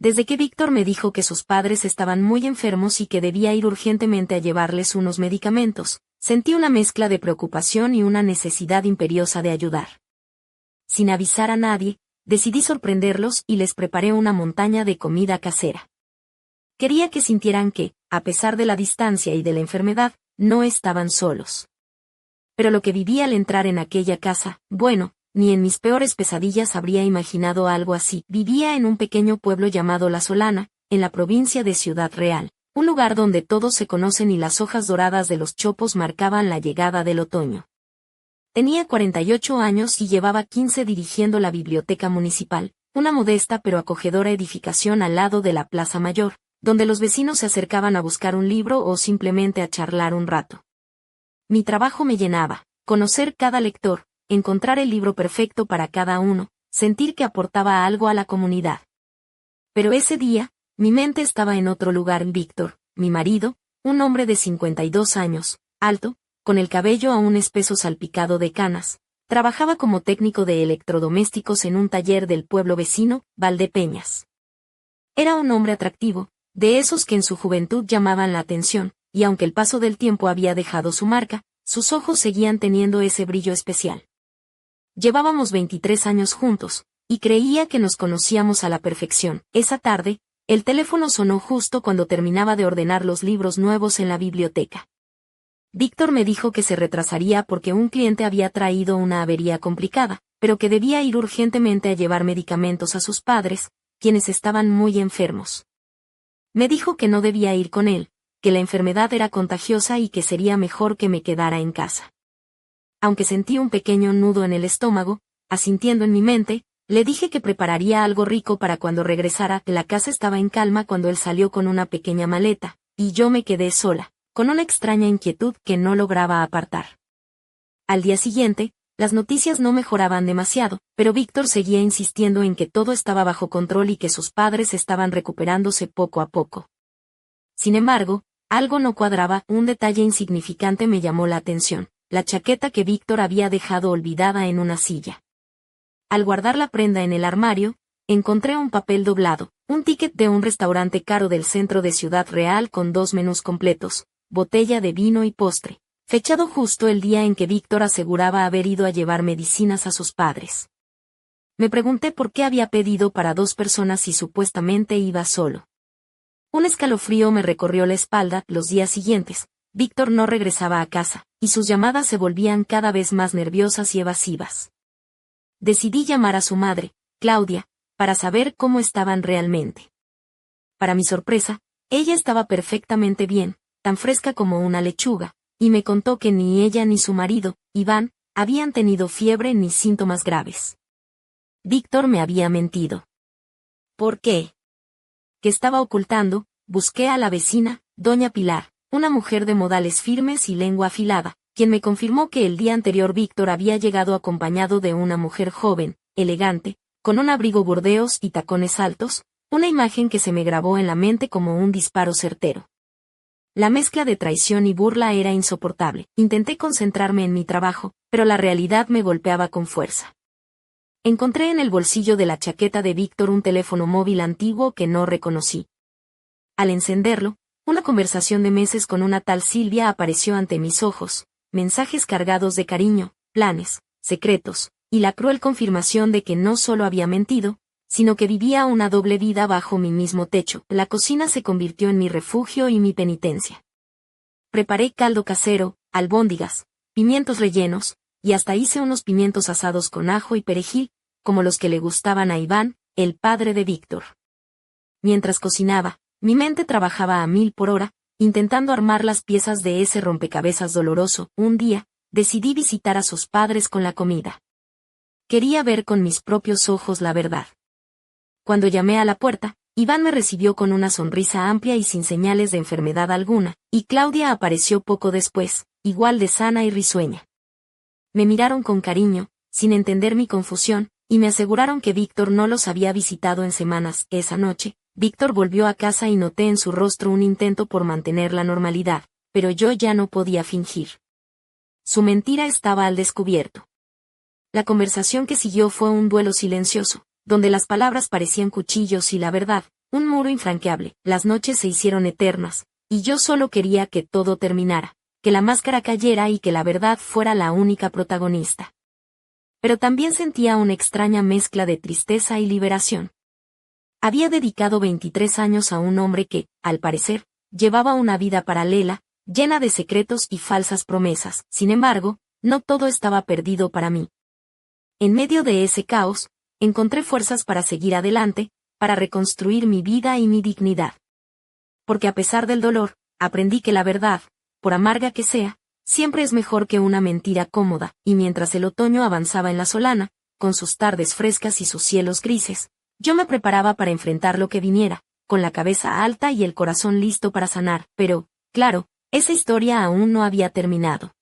Desde que Víctor me dijo que sus padres estaban muy enfermos y que debía ir urgentemente a llevarles unos medicamentos, sentí una mezcla de preocupación y una necesidad imperiosa de ayudar. Sin avisar a nadie, decidí sorprenderlos y les preparé una montaña de comida casera. Quería que sintieran que, a pesar de la distancia y de la enfermedad, no estaban solos. Pero lo que viví al entrar en aquella casa, bueno, ni en mis peores pesadillas habría imaginado algo así. Vivía en un pequeño pueblo llamado La Solana, en la provincia de Ciudad Real, un lugar donde todos se conocen y las hojas doradas de los chopos marcaban la llegada del otoño. Tenía 48 años y llevaba 15 dirigiendo la biblioteca municipal, una modesta pero acogedora edificación al lado de la Plaza Mayor, donde los vecinos se acercaban a buscar un libro o simplemente a charlar un rato. Mi trabajo me llenaba, conocer cada lector, encontrar el libro perfecto para cada uno, sentir que aportaba algo a la comunidad. Pero ese día, mi mente estaba en otro lugar. Víctor, mi marido, un hombre de 52 años, alto, con el cabello aún espeso salpicado de canas, trabajaba como técnico de electrodomésticos en un taller del pueblo vecino, Valdepeñas. Era un hombre atractivo, de esos que en su juventud llamaban la atención, y aunque el paso del tiempo había dejado su marca, sus ojos seguían teniendo ese brillo especial. Llevábamos 23 años juntos, y creía que nos conocíamos a la perfección. Esa tarde, el teléfono sonó justo cuando terminaba de ordenar los libros nuevos en la biblioteca. Víctor me dijo que se retrasaría porque un cliente había traído una avería complicada, pero que debía ir urgentemente a llevar medicamentos a sus padres, quienes estaban muy enfermos. Me dijo que no debía ir con él, que la enfermedad era contagiosa y que sería mejor que me quedara en casa. Aunque sentí un pequeño nudo en el estómago, asintiendo en mi mente, le dije que prepararía algo rico para cuando regresara. La casa estaba en calma cuando él salió con una pequeña maleta, y yo me quedé sola, con una extraña inquietud que no lograba apartar. Al día siguiente, las noticias no mejoraban demasiado, pero Víctor seguía insistiendo en que todo estaba bajo control y que sus padres estaban recuperándose poco a poco. Sin embargo, algo no cuadraba. Un detalle insignificante me llamó la atención: la chaqueta que Víctor había dejado olvidada en una silla. Al guardar la prenda en el armario, encontré un papel doblado, un ticket de un restaurante caro del centro de Ciudad Real con 2 menús completos, botella de vino y postre, fechado justo el día en que Víctor aseguraba haber ido a llevar medicinas a sus padres. Me pregunté por qué había pedido para 2 personas y supuestamente iba solo. Un escalofrío me recorrió la espalda. Los días siguientes, Víctor no regresaba a casa, y sus llamadas se volvían cada vez más nerviosas y evasivas. Decidí llamar a su madre, Claudia, para saber cómo estaban realmente. Para mi sorpresa, ella estaba perfectamente bien, tan fresca como una lechuga, y me contó que ni ella ni su marido, Iván, habían tenido fiebre ni síntomas graves. Víctor me había mentido. ¿Por qué? ¿Qué estaba ocultando? Busqué a la vecina, doña Pilar, una mujer de modales firmes y lengua afilada, quien me confirmó que el día anterior Víctor había llegado acompañado de una mujer joven, elegante, con un abrigo burdeos y tacones altos, una imagen que se me grabó en la mente como un disparo certero. La mezcla de traición y burla era insoportable. Intenté concentrarme en mi trabajo, pero la realidad me golpeaba con fuerza. Encontré en el bolsillo de la chaqueta de Víctor un teléfono móvil antiguo que no reconocí. Al encenderlo, una conversación de meses con una tal Silvia apareció ante mis ojos, mensajes cargados de cariño, planes, secretos, y la cruel confirmación de que no solo había mentido, sino que vivía una doble vida bajo mi mismo techo. La cocina se convirtió en mi refugio y mi penitencia. Preparé caldo casero, albóndigas, pimientos rellenos, y hasta hice unos pimientos asados con ajo y perejil, como los que le gustaban a Iván, el padre de Víctor. Mientras cocinaba, mi mente trabajaba a 1000 por hora, intentando armar las piezas de ese rompecabezas doloroso. Un día, decidí visitar a sus padres con la comida. Quería ver con mis propios ojos la verdad. Cuando llamé a la puerta, Iván me recibió con una sonrisa amplia y sin señales de enfermedad alguna, y Claudia apareció poco después, igual de sana y risueña. Me miraron con cariño, sin entender mi confusión, y me aseguraron que Víctor no los había visitado en semanas. Esa noche, Víctor volvió a casa y noté en su rostro un intento por mantener la normalidad, pero yo ya no podía fingir. Su mentira estaba al descubierto. La conversación que siguió fue un duelo silencioso, donde las palabras parecían cuchillos y la verdad, un muro infranqueable. Las noches se hicieron eternas, y yo solo quería que todo terminara, que la máscara cayera y que la verdad fuera la única protagonista. Pero también sentía una extraña mezcla de tristeza y liberación. Había dedicado 23 años a un hombre que, al parecer, llevaba una vida paralela, llena de secretos y falsas promesas. Sin embargo, no todo estaba perdido para mí. En medio de ese caos, encontré fuerzas para seguir adelante, para reconstruir mi vida y mi dignidad. Porque a pesar del dolor, aprendí que la verdad, por amarga que sea, siempre es mejor que una mentira cómoda, y mientras el otoño avanzaba en la solana, con sus tardes frescas y sus cielos grises, yo me preparaba para enfrentar lo que viniera, con la cabeza alta y el corazón listo para sanar, pero, claro, esa historia aún no había terminado.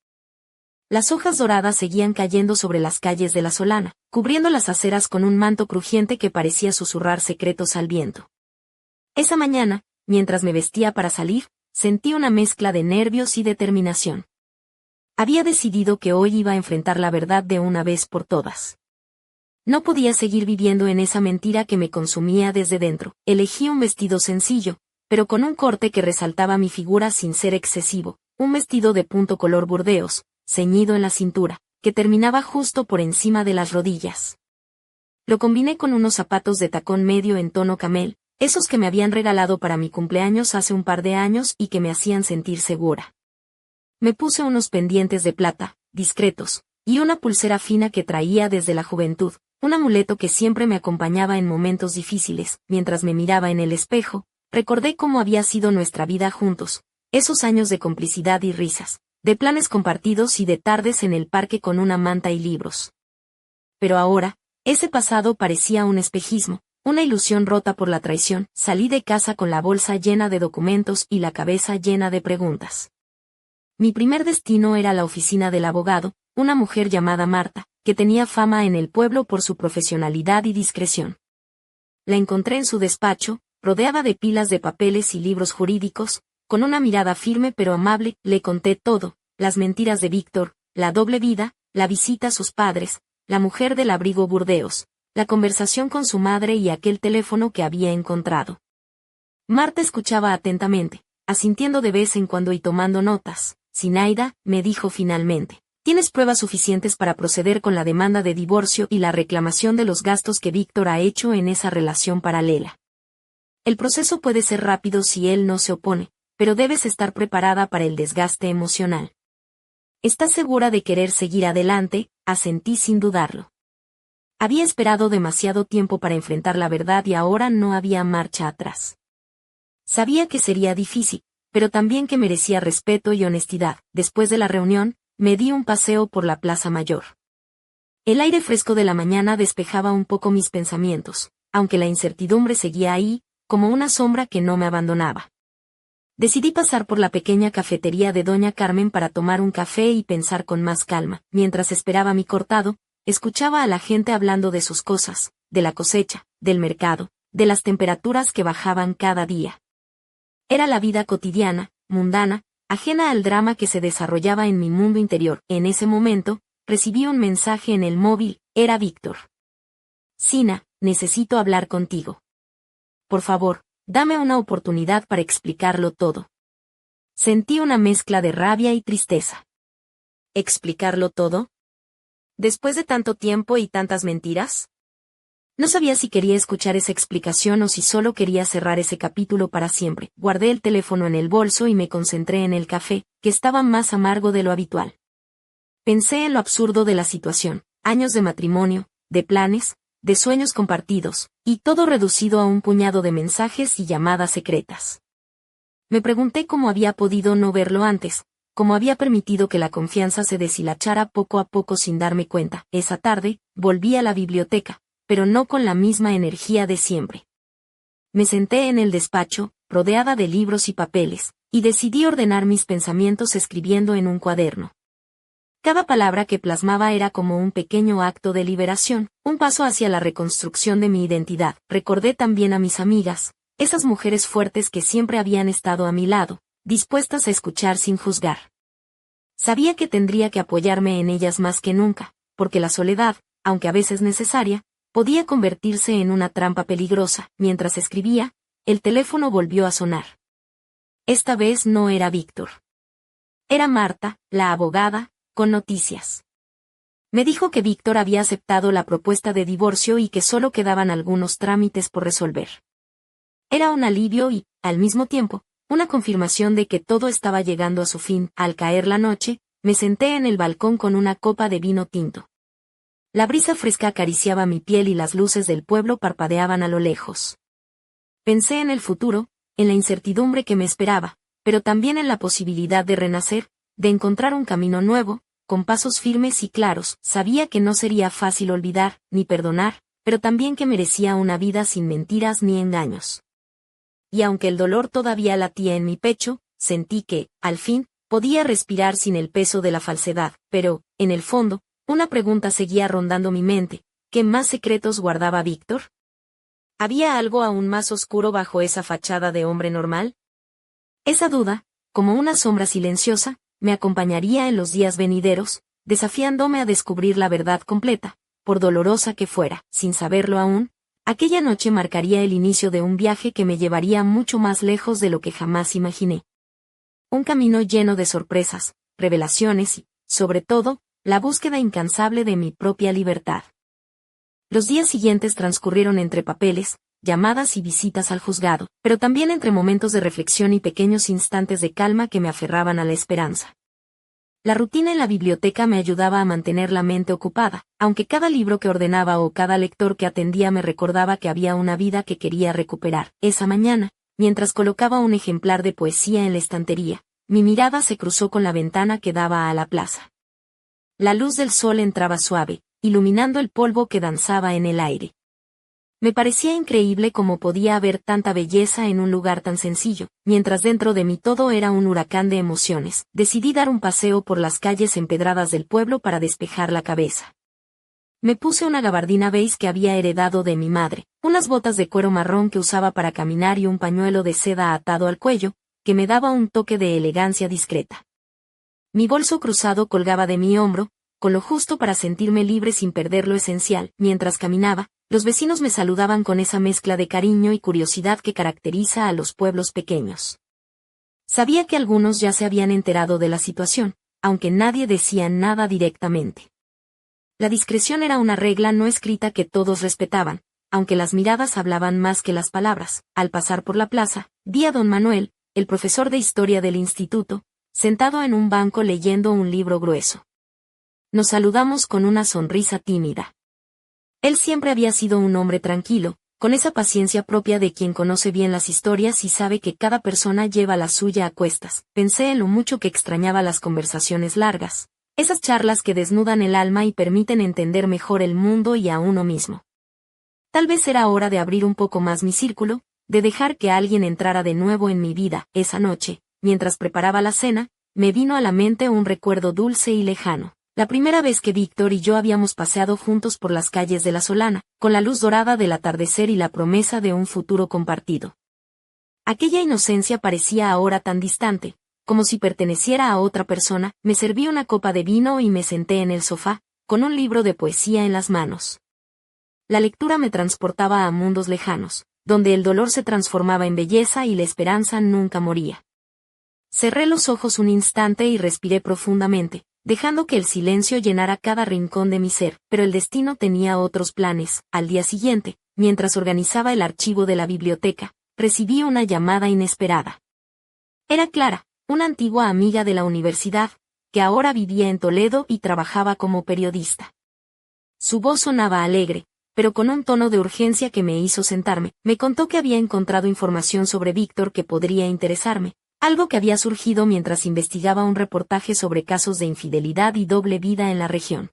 Las hojas doradas seguían cayendo sobre las calles de la solana, cubriendo las aceras con un manto crujiente que parecía susurrar secretos al viento. Esa mañana, mientras me vestía para salir, sentí una mezcla de nervios y determinación. Había decidido que hoy iba a enfrentar la verdad de una vez por todas. No podía seguir viviendo en esa mentira que me consumía desde dentro. Elegí un vestido sencillo, pero con un corte que resaltaba mi figura sin ser excesivo, un vestido de punto color burdeos, ceñido en la cintura, que terminaba justo por encima de las rodillas. Lo combiné con unos zapatos de tacón medio en tono camel, esos que me habían regalado para mi cumpleaños hace un par de años y que me hacían sentir segura. Me puse unos pendientes de plata, discretos, y una pulsera fina que traía desde la juventud, un amuleto que siempre me acompañaba en momentos difíciles. Mientras me miraba en el espejo, recordé cómo había sido nuestra vida juntos, esos años de complicidad y risas, de planes compartidos y de tardes en el parque con una manta y libros. Pero ahora, ese pasado parecía un espejismo, una ilusión rota por la traición. Salí de casa con la bolsa llena de documentos y la cabeza llena de preguntas. Mi primer destino era la oficina del abogado, una mujer llamada Marta, que tenía fama en el pueblo por su profesionalidad y discreción. La encontré en su despacho, rodeada de pilas de papeles y libros jurídicos, con una mirada firme pero amable. Le conté todo, las mentiras de Víctor, la doble vida, la visita a sus padres, la mujer del abrigo burdeos, la conversación con su madre y aquel teléfono que había encontrado. Marta escuchaba atentamente, asintiendo de vez en cuando y tomando notas. Zinaida, me dijo finalmente, tienes pruebas suficientes para proceder con la demanda de divorcio y la reclamación de los gastos que Víctor ha hecho en esa relación paralela. El proceso puede ser rápido si él no se opone, pero debes estar preparada para el desgaste emocional. ¿Estás segura de querer seguir adelante? Asentí sin dudarlo. Había esperado demasiado tiempo para enfrentar la verdad y ahora no había marcha atrás. Sabía que sería difícil, pero también que merecía respeto y honestidad. Después de la reunión, me di un paseo por la Plaza Mayor. El aire fresco de la mañana despejaba un poco mis pensamientos, aunque la incertidumbre seguía ahí, como una sombra que no me abandonaba. Decidí pasar por la pequeña cafetería de Doña Carmen para tomar un café y pensar con más calma. Mientras esperaba mi cortado, escuchaba a la gente hablando de sus cosas, de la cosecha, del mercado, de las temperaturas que bajaban cada día. Era la vida cotidiana, mundana, ajena al drama que se desarrollaba en mi mundo interior. En ese momento, recibí un mensaje en el móvil. Era Víctor. Zina, necesito hablar contigo. Por favor, dame una oportunidad para explicarlo todo. Sentí una mezcla de rabia y tristeza. ¿Explicarlo todo? ¿Después de tanto tiempo y tantas mentiras? No sabía si quería escuchar esa explicación o si solo quería cerrar ese capítulo para siempre. Guardé el teléfono en el bolso y me concentré en el café, que estaba más amargo de lo habitual. Pensé en lo absurdo de la situación, años de matrimonio, de planes, de sueños compartidos, y todo reducido a un puñado de mensajes y llamadas secretas. Me pregunté cómo había podido no verlo antes, cómo había permitido que la confianza se deshilachara poco a poco sin darme cuenta. Esa tarde, volví a la biblioteca, pero no con la misma energía de siempre. Me senté en el despacho, rodeada de libros y papeles, y decidí ordenar mis pensamientos escribiendo en un cuaderno. Cada palabra que plasmaba era como un pequeño acto de liberación, un paso hacia la reconstrucción de mi identidad. Recordé también a mis amigas, esas mujeres fuertes que siempre habían estado a mi lado, dispuestas a escuchar sin juzgar. Sabía que tendría que apoyarme en ellas más que nunca, porque la soledad, aunque a veces necesaria, podía convertirse en una trampa peligrosa. Mientras escribía, el teléfono volvió a sonar. Esta vez no era Víctor. Era Marta, la abogada, con noticias. Me dijo que Víctor había aceptado la propuesta de divorcio y que solo quedaban algunos trámites por resolver. Era un alivio y, al mismo tiempo, una confirmación de que todo estaba llegando a su fin. Al caer la noche, me senté en el balcón con una copa de vino tinto. La brisa fresca acariciaba mi piel y las luces del pueblo parpadeaban a lo lejos. Pensé en el futuro, en la incertidumbre que me esperaba, pero también en la posibilidad de renacer, de encontrar un camino nuevo, con pasos firmes y claros. Sabía que no sería fácil olvidar, ni perdonar, pero también que merecía una vida sin mentiras ni engaños. Y aunque el dolor todavía latía en mi pecho, sentí que, al fin, podía respirar sin el peso de la falsedad, pero, en el fondo, una pregunta seguía rondando mi mente: ¿qué más secretos guardaba Víctor? ¿Había algo aún más oscuro bajo esa fachada de hombre normal? Esa duda, como una sombra silenciosa, me acompañaría en los días venideros, desafiándome a descubrir la verdad completa, por dolorosa que fuera. Sin saberlo aún, aquella noche marcaría el inicio de un viaje que me llevaría mucho más lejos de lo que jamás imaginé. Un camino lleno de sorpresas, revelaciones y, sobre todo, la búsqueda incansable de mi propia libertad. Los días siguientes transcurrieron entre papeles, llamadas y visitas al juzgado, pero también entre momentos de reflexión y pequeños instantes de calma que me aferraban a la esperanza. La rutina en la biblioteca me ayudaba a mantener la mente ocupada, aunque cada libro que ordenaba o cada lector que atendía me recordaba que había una vida que quería recuperar. Esa mañana, mientras colocaba un ejemplar de poesía en la estantería, mi mirada se cruzó con la ventana que daba a la plaza. La luz del sol entraba suave, iluminando el polvo que danzaba en el aire. Me parecía increíble cómo podía haber tanta belleza en un lugar tan sencillo, mientras dentro de mí todo era un huracán de emociones. Decidí dar un paseo por las calles empedradas del pueblo para despejar la cabeza. Me puse una gabardina beige que había heredado de mi madre, unas botas de cuero marrón que usaba para caminar y un pañuelo de seda atado al cuello, que me daba un toque de elegancia discreta. Mi bolso cruzado colgaba de mi hombro, con lo justo para sentirme libre sin perder lo esencial. Mientras caminaba, los vecinos me saludaban con esa mezcla de cariño y curiosidad que caracteriza a los pueblos pequeños. Sabía que algunos ya se habían enterado de la situación, aunque nadie decía nada directamente. La discreción era una regla no escrita que todos respetaban, aunque las miradas hablaban más que las palabras. Al pasar por la plaza, vi a don Manuel, el profesor de historia del instituto, sentado en un banco leyendo un libro grueso. Nos saludamos con una sonrisa tímida. Él siempre había sido un hombre tranquilo, con esa paciencia propia de quien conoce bien las historias y sabe que cada persona lleva la suya a cuestas. Pensé en lo mucho que extrañaba las conversaciones largas, esas charlas que desnudan el alma y permiten entender mejor el mundo y a uno mismo. Tal vez era hora de abrir un poco más mi círculo, de dejar que alguien entrara de nuevo en mi vida. Esa noche, mientras preparaba la cena, me vino a la mente un recuerdo dulce y lejano. La primera vez que Víctor y yo habíamos paseado juntos por las calles de La Solana, con la luz dorada del atardecer y la promesa de un futuro compartido. Aquella inocencia parecía ahora tan distante, como si perteneciera a otra persona. Me serví una copa de vino y me senté en el sofá, con un libro de poesía en las manos. La lectura me transportaba a mundos lejanos, donde el dolor se transformaba en belleza y la esperanza nunca moría. Cerré los ojos un instante y respiré profundamente, dejando que el silencio llenara cada rincón de mi ser, pero el destino tenía otros planes. Al día siguiente, mientras organizaba el archivo de la biblioteca, recibí una llamada inesperada. Era Clara, una antigua amiga de la universidad, que ahora vivía en Toledo y trabajaba como periodista. Su voz sonaba alegre, pero con un tono de urgencia que me hizo sentarme. Me contó que había encontrado información sobre Víctor que podría interesarme, algo que había surgido mientras investigaba un reportaje sobre casos de infidelidad y doble vida en la región.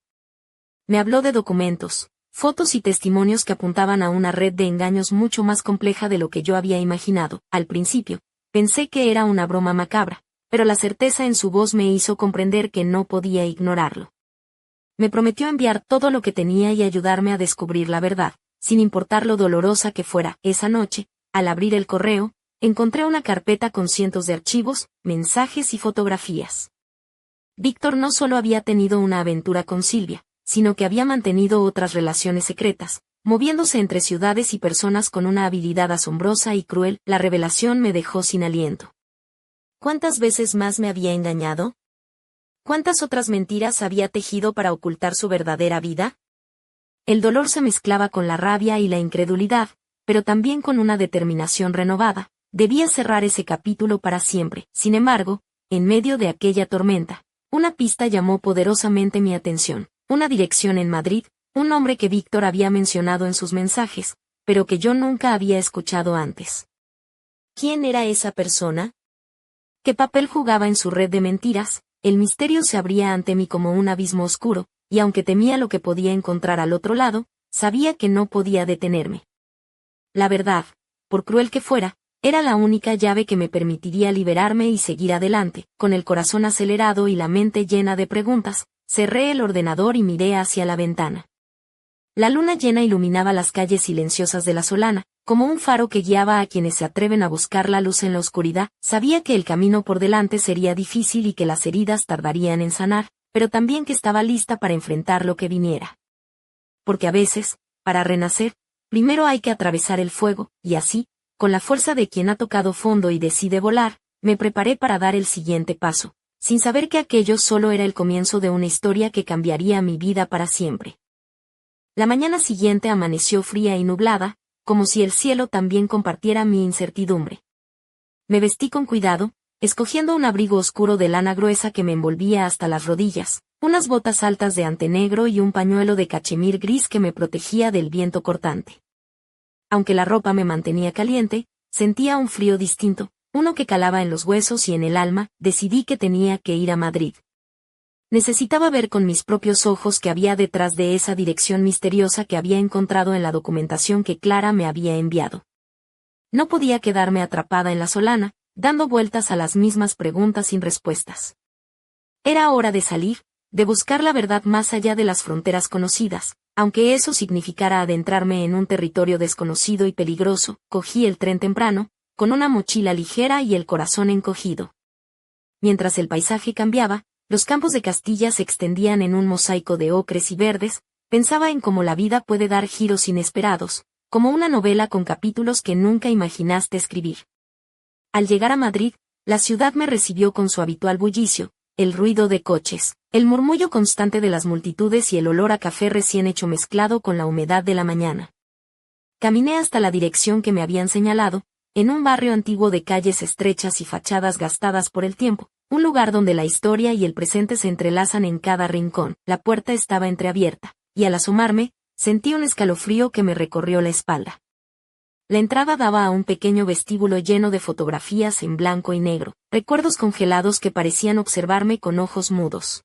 Me habló de documentos, fotos y testimonios que apuntaban a una red de engaños mucho más compleja de lo que yo había imaginado. Al principio, pensé que era una broma macabra, pero la certeza en su voz me hizo comprender que no podía ignorarlo. Me prometió enviar todo lo que tenía y ayudarme a descubrir la verdad, sin importar lo dolorosa que fuera. Esa noche, al abrir el correo, encontré una carpeta con cientos de archivos, mensajes y fotografías. Víctor no solo había tenido una aventura con Silvia, sino que había mantenido otras relaciones secretas, moviéndose entre ciudades y personas con una habilidad asombrosa y cruel. La revelación me dejó sin aliento. ¿Cuántas veces más me había engañado? ¿Cuántas otras mentiras había tejido para ocultar su verdadera vida? El dolor se mezclaba con la rabia y la incredulidad, pero también con una determinación renovada. Debía cerrar ese capítulo para siempre. Sin embargo, en medio de aquella tormenta, una pista llamó poderosamente mi atención. Una dirección en Madrid, un nombre que Víctor había mencionado en sus mensajes, pero que yo nunca había escuchado antes. ¿Quién era esa persona? ¿Qué papel jugaba en su red de mentiras? El misterio se abría ante mí como un abismo oscuro, y aunque temía lo que podía encontrar al otro lado, sabía que no podía detenerme. La verdad, por cruel que fuera, era la única llave que me permitiría liberarme y seguir adelante. Con el corazón acelerado y la mente llena de preguntas, cerré el ordenador y miré hacia la ventana. La luna llena iluminaba las calles silenciosas de La Solana, como un faro que guiaba a quienes se atreven a buscar la luz en la oscuridad. Sabía que el camino por delante sería difícil y que las heridas tardarían en sanar, pero también que estaba lista para enfrentar lo que viniera. Porque a veces, para renacer, primero hay que atravesar el fuego, y así, con la fuerza de quien ha tocado fondo y decide volar, me preparé para dar el siguiente paso, sin saber que aquello solo era el comienzo de una historia que cambiaría mi vida para siempre. La mañana siguiente amaneció fría y nublada, como si el cielo también compartiera mi incertidumbre. Me vestí con cuidado, escogiendo un abrigo oscuro de lana gruesa que me envolvía hasta las rodillas, unas botas altas de ante negro y un pañuelo de cachemir gris que me protegía del viento cortante. Aunque la ropa me mantenía caliente, sentía un frío distinto, uno que calaba en los huesos y en el alma. Decidí que tenía que ir a Madrid. Necesitaba ver con mis propios ojos qué había detrás de esa dirección misteriosa que había encontrado en la documentación que Clara me había enviado. No podía quedarme atrapada en La Solana, dando vueltas a las mismas preguntas sin respuestas. Era hora de salir, de buscar la verdad más allá de las fronteras conocidas, aunque eso significara adentrarme en un territorio desconocido y peligroso. Cogí el tren temprano, con una mochila ligera y el corazón encogido. Mientras el paisaje cambiaba, los campos de Castilla se extendían en un mosaico de ocres y verdes. Pensaba en cómo la vida puede dar giros inesperados, como una novela con capítulos que nunca imaginaste escribir. Al llegar a Madrid, la ciudad me recibió con su habitual bullicio, el ruido de coches, el murmullo constante de las multitudes y el olor a café recién hecho mezclado con la humedad de la mañana. Caminé hasta la dirección que me habían señalado, en un barrio antiguo de calles estrechas y fachadas gastadas por el tiempo, un lugar donde la historia y el presente se entrelazan en cada rincón. La puerta estaba entreabierta, y al asomarme, sentí un escalofrío que me recorrió la espalda. La entrada daba a un pequeño vestíbulo lleno de fotografías en blanco y negro, recuerdos congelados que parecían observarme con ojos mudos.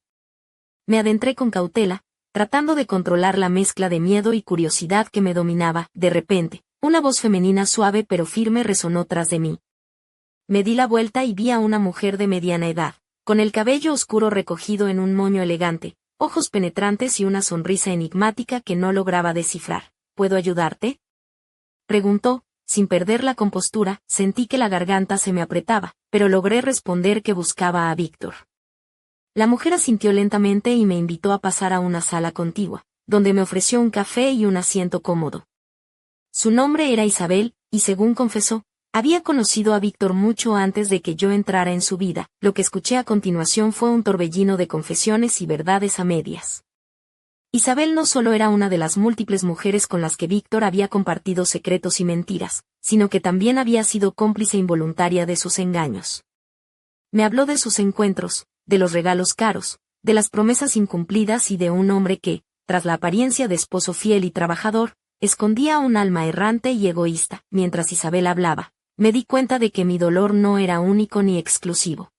Me adentré con cautela, tratando de controlar la mezcla de miedo y curiosidad que me dominaba. De repente, una voz femenina suave pero firme resonó tras de mí. Me di la vuelta y vi a una mujer de mediana edad, con el cabello oscuro recogido en un moño elegante, ojos penetrantes y una sonrisa enigmática que no lograba descifrar. ¿Puedo ayudarte?, preguntó, sin perder la compostura. Sentí que la garganta se me apretaba, pero logré responder que buscaba a Víctor. La mujer asintió lentamente y me invitó a pasar a una sala contigua, donde me ofreció un café y un asiento cómodo. Su nombre era Isabel, y según confesó, había conocido a Víctor mucho antes de que yo entrara en su vida. Lo que escuché a continuación fue un torbellino de confesiones y verdades a medias. Isabel no solo era una de las múltiples mujeres con las que Víctor había compartido secretos y mentiras, sino que también había sido cómplice involuntaria de sus engaños. Me habló de sus encuentros, de los regalos caros, de las promesas incumplidas y de un hombre que, tras la apariencia de esposo fiel y trabajador, escondía un alma errante y egoísta. Mientras Isabel hablaba, me di cuenta de que mi dolor no era único ni exclusivo.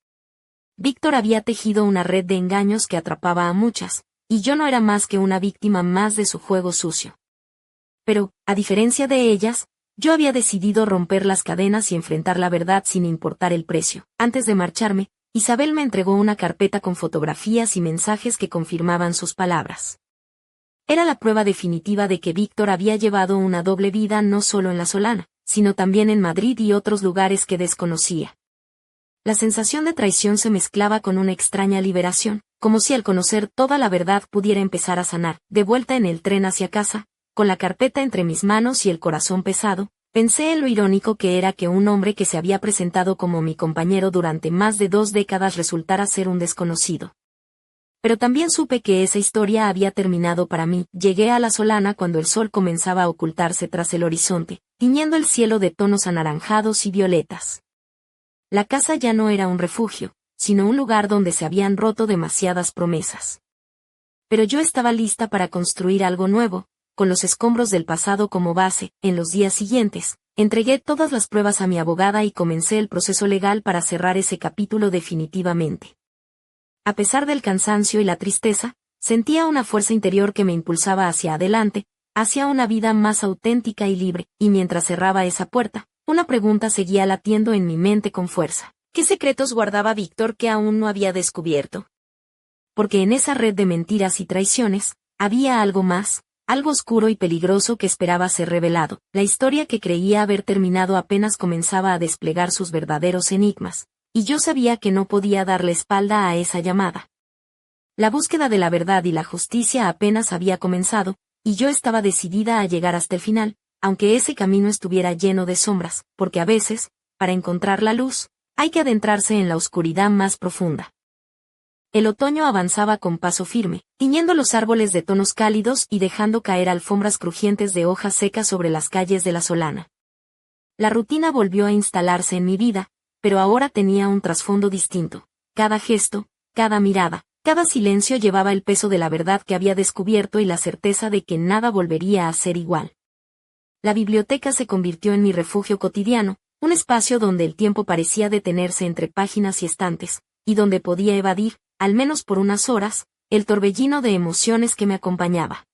Víctor había tejido una red de engaños que atrapaba a muchas, y yo no era más que una víctima más de su juego sucio. Pero, a diferencia de ellas, yo había decidido romper las cadenas y enfrentar la verdad sin importar el precio. Antes de marcharme, Isabel me entregó una carpeta con fotografías y mensajes que confirmaban sus palabras. Era la prueba definitiva de que Víctor había llevado una doble vida no solo en La Solana, sino también en Madrid y otros lugares que desconocía. La sensación de traición se mezclaba con una extraña liberación, como si al conocer toda la verdad pudiera empezar a sanar. De vuelta en el tren hacia casa, con la carpeta entre mis manos y el corazón pesado, pensé en lo irónico que era que un hombre que se había presentado como mi compañero durante más de 2 décadas resultara ser un desconocido. Pero también supe que esa historia había terminado para mí. Llegué a La Solana cuando el sol comenzaba a ocultarse tras el horizonte, tiñendo el cielo de tonos anaranjados y violetas. La casa ya no era un refugio, sino un lugar donde se habían roto demasiadas promesas. Pero yo estaba lista para construir algo nuevo, con los escombros del pasado como base. En los días siguientes, entregué todas las pruebas a mi abogada y comencé el proceso legal para cerrar ese capítulo definitivamente. A pesar del cansancio y la tristeza, sentía una fuerza interior que me impulsaba hacia adelante, hacia una vida más auténtica y libre, y mientras cerraba esa puerta, una pregunta seguía latiendo en mi mente con fuerza. ¿Qué secretos guardaba Víctor que aún no había descubierto? Porque en esa red de mentiras y traiciones, había algo más, algo oscuro y peligroso que esperaba ser revelado. La historia que creía haber terminado apenas comenzaba a desplegar sus verdaderos enigmas, y yo sabía que no podía darle espalda a esa llamada. La búsqueda de la verdad y la justicia apenas había comenzado, y yo estaba decidida a llegar hasta el final, aunque ese camino estuviera lleno de sombras, porque a veces, para encontrar la luz, hay que adentrarse en la oscuridad más profunda. El otoño avanzaba con paso firme, tiñendo los árboles de tonos cálidos y dejando caer alfombras crujientes de hojas secas sobre las calles de La Solana. La rutina volvió a instalarse en mi vida, pero ahora tenía un trasfondo distinto. Cada gesto, cada mirada, cada silencio llevaba el peso de la verdad que había descubierto y la certeza de que nada volvería a ser igual. La biblioteca se convirtió en mi refugio cotidiano, un espacio donde el tiempo parecía detenerse entre páginas y estantes, y donde podía evadir, al menos por unas horas, el torbellino de emociones que me acompañaba.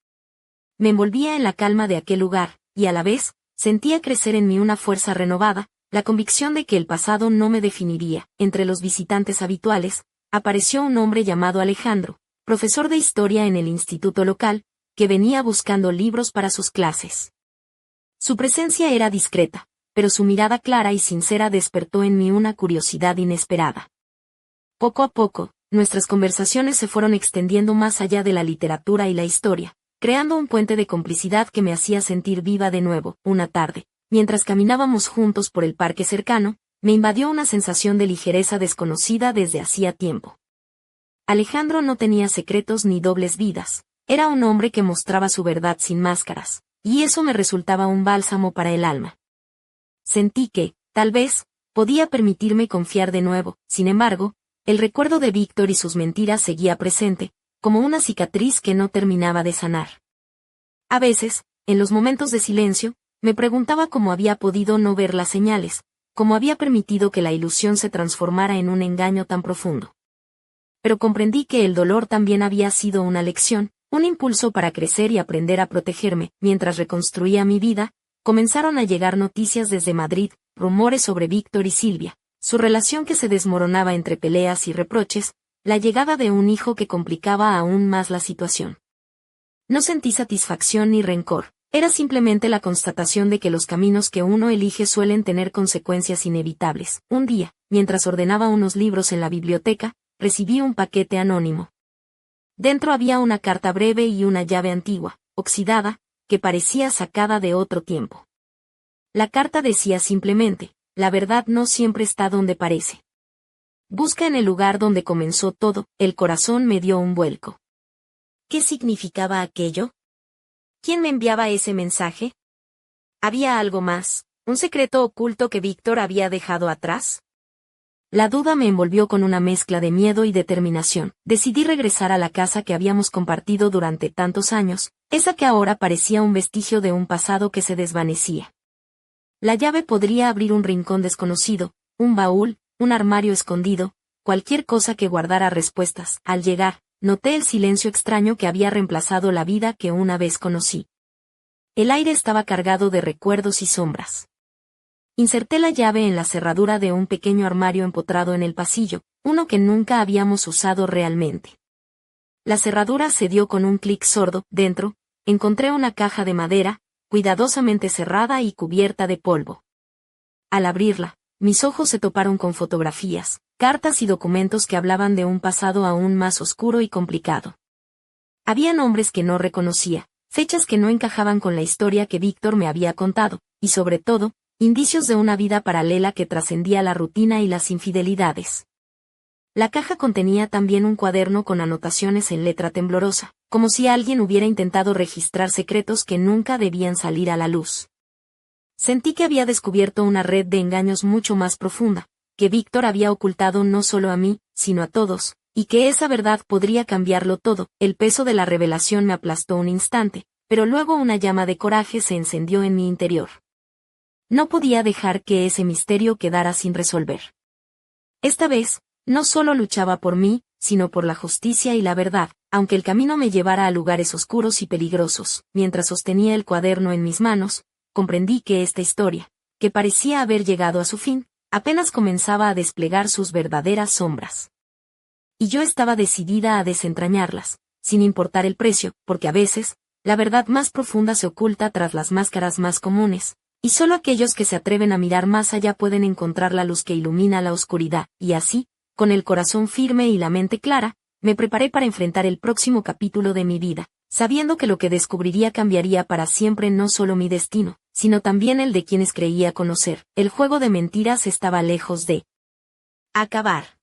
Me envolvía en la calma de aquel lugar, y a la vez, sentía crecer en mí una fuerza renovada, la convicción de que el pasado no me definiría. Entre los visitantes habituales, apareció un hombre llamado Alejandro, profesor de historia en el instituto local, que venía buscando libros para sus clases. Su presencia era discreta, pero su mirada clara y sincera despertó en mí una curiosidad inesperada. Poco a poco, nuestras conversaciones se fueron extendiendo más allá de la literatura y la historia, creando un puente de complicidad que me hacía sentir viva de nuevo. Una tarde, mientras caminábamos juntos por el parque cercano, me invadió una sensación de ligereza desconocida desde hacía tiempo. Alejandro no tenía secretos ni dobles vidas, era un hombre que mostraba su verdad sin máscaras, y eso me resultaba un bálsamo para el alma. Sentí que, tal vez, podía permitirme confiar de nuevo. Sin embargo, el recuerdo de Víctor y sus mentiras seguía presente, como una cicatriz que no terminaba de sanar. A veces, en los momentos de silencio, me preguntaba cómo había podido no ver las señales, cómo había permitido que la ilusión se transformara en un engaño tan profundo. Pero comprendí que el dolor también había sido una lección, un impulso para crecer y aprender a protegerme. Mientras reconstruía mi vida, comenzaron a llegar noticias desde Madrid, rumores sobre Víctor y Silvia, su relación que se desmoronaba entre peleas y reproches, la llegada de un hijo que complicaba aún más la situación. No sentí satisfacción ni rencor, era simplemente la constatación de que los caminos que uno elige suelen tener consecuencias inevitables. Un día, mientras ordenaba unos libros en la biblioteca, recibí un paquete anónimo. Dentro había una carta breve y una llave antigua, oxidada, que parecía sacada de otro tiempo. La carta decía simplemente: la verdad no siempre está donde parece. Busca en el lugar donde comenzó todo. El corazón me dio un vuelco. ¿Qué significaba aquello? ¿Quién me enviaba ese mensaje? ¿Había algo más, un secreto oculto que Víctor había dejado atrás? La duda me envolvió con una mezcla de miedo y determinación. Decidí regresar a la casa que habíamos compartido durante tantos años, esa que ahora parecía un vestigio de un pasado que se desvanecía. La llave podría abrir un rincón desconocido, un baúl, un armario escondido, cualquier cosa que guardara respuestas. Al llegar, noté el silencio extraño que había reemplazado la vida que una vez conocí. El aire estaba cargado de recuerdos y sombras. Inserté la llave en la cerradura de un pequeño armario empotrado en el pasillo, uno que nunca habíamos usado realmente. La cerradura cedió con un clic sordo. Dentro, encontré una caja de madera, cuidadosamente cerrada y cubierta de polvo. Al abrirla, mis ojos se toparon con fotografías, cartas y documentos que hablaban de un pasado aún más oscuro y complicado. Había nombres que no reconocía, fechas que no encajaban con la historia que Víctor me había contado, y sobre todo, indicios de una vida paralela que trascendía la rutina y las infidelidades. La caja contenía también un cuaderno con anotaciones en letra temblorosa, como si alguien hubiera intentado registrar secretos que nunca debían salir a la luz. Sentí que había descubierto una red de engaños mucho más profunda, que Víctor había ocultado no solo a mí, sino a todos, y que esa verdad podría cambiarlo todo. El peso de la revelación me aplastó un instante, pero luego una llama de coraje se encendió en mi interior. No podía dejar que ese misterio quedara sin resolver. Esta vez, no solo luchaba por mí, sino por la justicia y la verdad, aunque el camino me llevara a lugares oscuros y peligrosos. Mientras sostenía el cuaderno en mis manos, comprendí que esta historia, que parecía haber llegado a su fin, apenas comenzaba a desplegar sus verdaderas sombras. Y yo estaba decidida a desentrañarlas, sin importar el precio, porque a veces, la verdad más profunda se oculta tras las máscaras más comunes, y solo aquellos que se atreven a mirar más allá pueden encontrar la luz que ilumina la oscuridad, y así, con el corazón firme y la mente clara, me preparé para enfrentar el próximo capítulo de mi vida, sabiendo que lo que descubriría cambiaría para siempre no solo mi destino, sino también el de quienes creía conocer. El juego de mentiras estaba lejos de acabar.